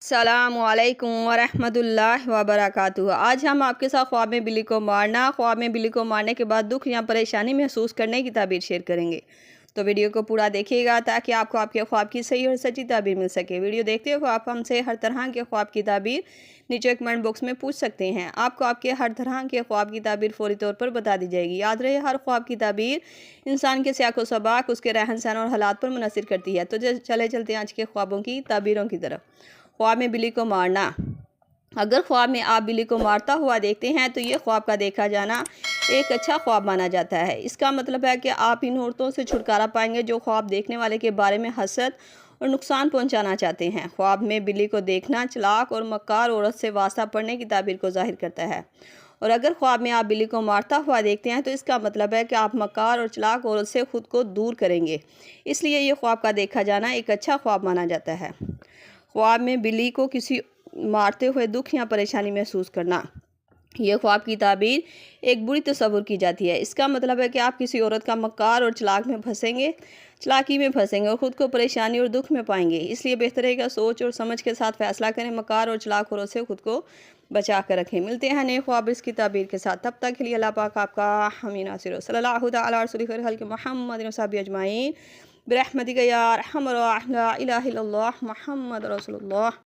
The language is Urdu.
السلام علیکم ورحمۃ اللہ وبرکاتہ۔ آج ہم آپ کے ساتھ خواب میں بلی کو مارنے کے بعد دکھ یا پریشانی محسوس کرنے کی تعبیر شیئر کریں گے۔ تو ویڈیو کو پورا دیکھیے گا تاکہ آپ کو آپ کے خواب کی صحیح اور سچی تعبیر مل سکے۔ ویڈیو دیکھتے ہوئے آپ ہم سے ہر طرح کے خواب کی تعبیر نیچے کمنٹ باکس میں پوچھ سکتے ہیں۔ آپ کو آپ کے ہر طرح کے خواب کی تعبیر فوری طور پر بتا دی جائے گی۔ یاد رہے، ہر خواب کی تعبیر انسان کے سیاق و سباق، اس کے رہن سہن اور حالات پر منحصر کرتی ہے۔ تو چلتے ہیں آج کے خوابوں کی تعبیروں کی طرف۔ خواب میں بلی کو مارنا۔ اگر خواب میں آپ بلی کو مارتا ہوا دیکھتے ہیں تو یہ خواب کا دیکھا جانا ایک اچھا خواب مانا جاتا ہے۔ اس کا مطلب ہے کہ آپ ان عورتوں سے چھٹکارا پائیں گے جو خواب دیکھنے والے کے بارے میں حسد اور نقصان پہنچانا چاہتے ہیں۔ خواب میں بلی کو دیکھنا چلاک اور مکار عورت سے واسطہ پڑنے کی تعبیر کو ظاہر کرتا ہے، اور اگر خواب میں آپ بلی کو مارتا ہوا دیکھتے ہیں تو اس کا مطلب ہے کہ آپ مکار اور چلاک عورت سے خود کو دور کریں گے، اس لیے یہ خواب کا دیکھا جانا ایک اچھا خواب مانا جاتا ہے۔ خواب میں بلی کو کسی مارتے ہوئے دکھ یا پریشانی محسوس کرنا۔ یہ خواب کی تعبیر ایک بری تصور کی جاتی ہے۔ اس کا مطلب ہے کہ آپ کسی عورت کا مکار اور چلاکی میں پھنسیں گے اور خود کو پریشانی اور دکھ میں پائیں گے، اس لیے بہتر ہے کہ سوچ اور سمجھ کے ساتھ فیصلہ کریں، مکار اور چلاک عورت سے خود کو بچا کر رکھیں۔ ملتے ہیں نئے خواب اس کی تعبیر کے ساتھ، تب تک کے لیے اللہ پاک آپ کا حامی ناصر ہو۔ صلی اللہ تعالیٰ علیہ رسول خیر خلق محمد وصحبہ اجمعین برحمتک یا ارحم الراحمین، لا الہ الا اللہ محمد رسول اللہ۔